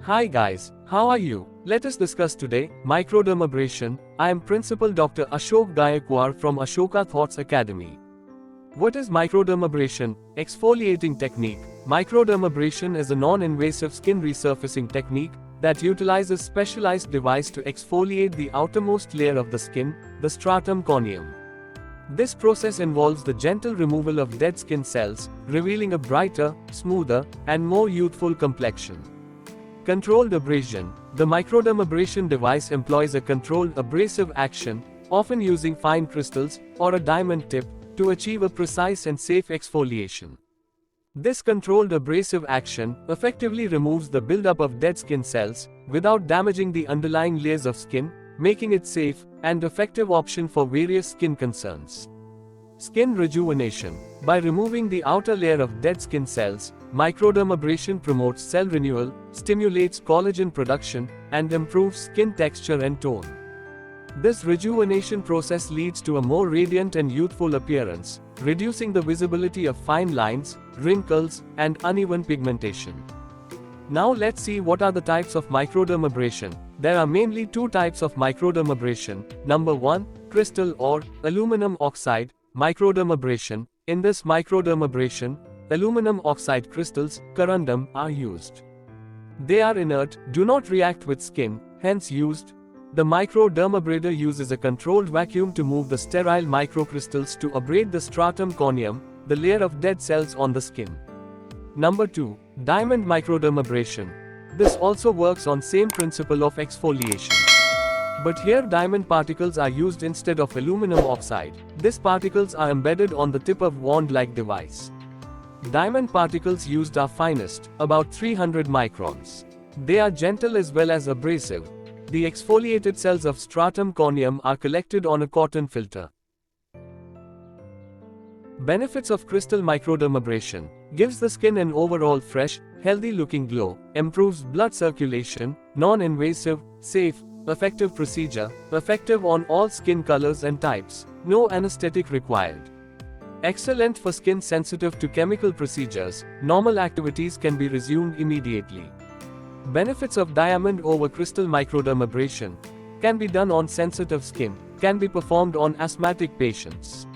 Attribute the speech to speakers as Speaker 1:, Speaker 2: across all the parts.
Speaker 1: Hi guys, how are you? Let us discuss today microdermabrasion. I am Principal Dr. Ashok Gaikwad from Ashokathoughts Academy. What is microdermabrasion? Exfoliating technique. Microdermabrasion is a non-invasive skin resurfacing technique that utilizes specialized device to exfoliate the outermost layer of the skin, the stratum corneum. This process involves the gentle removal of dead skin cells, revealing a brighter, smoother, and more youthful complexion. Controlled abrasion. The microdermabrasion device employs a controlled abrasive action, often using fine crystals or a diamond tip, to achieve a precise and safe exfoliation. This controlled abrasive action effectively removes the buildup of dead skin cells without damaging the underlying layers of skin, making it safe and effective option for various skin concerns. Skin rejuvenation. By removing the outer layer of dead skin cells, microdermabrasion promotes cell renewal, stimulates collagen production, and improves skin texture and tone. This rejuvenation process leads to a more radiant and youthful appearance, reducing the visibility of fine lines, wrinkles, and uneven pigmentation. Now let's see what are the types of microdermabrasion. There are mainly two types of microdermabrasion. Number 1, crystal or aluminum oxide microdermabrasion. In this microdermabrasion, aluminum oxide crystals, corundum, are used. They are inert, do not react with skin, hence used. The microdermabrator uses a controlled vacuum to move the sterile microcrystals to abrade the stratum corneum, the layer of dead cells on the skin. Number 2, diamond microdermabrasion. This also works on same principle of exfoliation. But here diamond particles are used instead of aluminum oxide. These particles are embedded on the tip of wand-like device. Diamond particles used are finest, about 300 microns. They are gentle as well as abrasive. The exfoliated cells of stratum corneum are collected on a cotton filter. Benefits of crystal microdermabrasion. Gives the skin an overall fresh, healthy-looking glow, improves blood circulation, non-invasive, safe, effective procedure, effective on all skin colors and types, no anesthetic required. Excellent for skin sensitive to chemical procedures, normal activities can be resumed immediately. Benefits of diamond over crystal microdermabrasion. Can be done on sensitive skin, can be performed on asthmatic patients.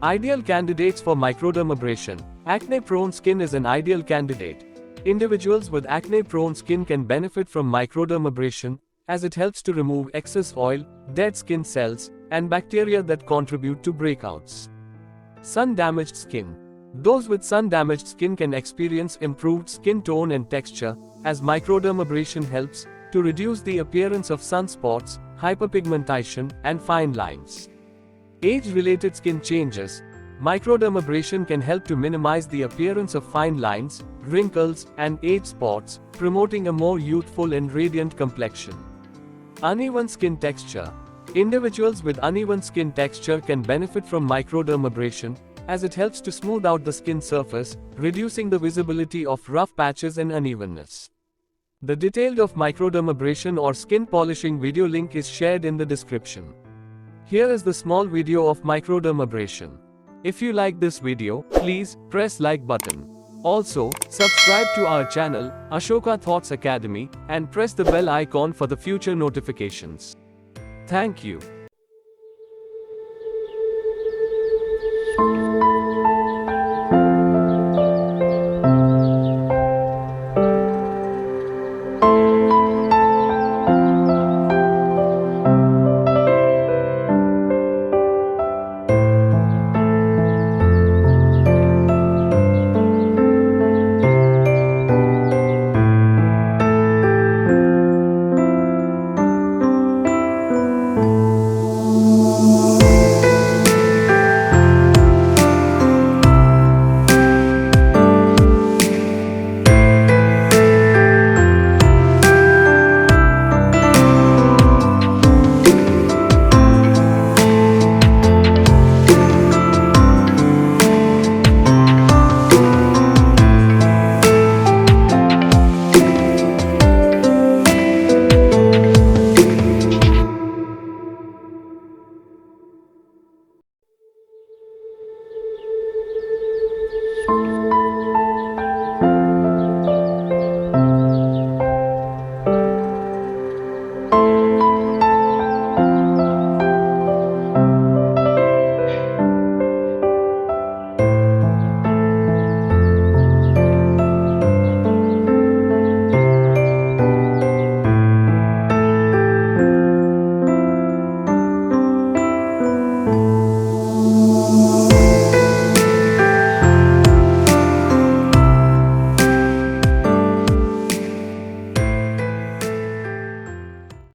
Speaker 1: Ideal candidates for microdermabrasion. Acne-prone skin is an ideal candidate. Individuals with acne-prone skin can benefit from microdermabrasion, as it helps to remove excess oil, dead skin cells, and bacteria that contribute to breakouts. Sun-damaged skin. Those with sun-damaged skin can experience improved skin tone and texture, as microdermabrasion helps to reduce the appearance of sunspots, hyperpigmentation, and fine lines. Age-related skin changes. Microdermabrasion can help to minimize the appearance of fine lines, wrinkles, and age spots, promoting a more youthful and radiant complexion. Uneven skin texture. Individuals with uneven skin texture can benefit from microdermabrasion, as it helps to smooth out the skin surface, reducing the visibility of rough patches and unevenness. The detailed of microdermabrasion or skin polishing video link is shared in the description. Here is the small video of microdermabrasion. If you like this video, please press like button. Also, subscribe to our channel, Ashokathoughts Academy, and press the bell icon for the future notifications. Thank you.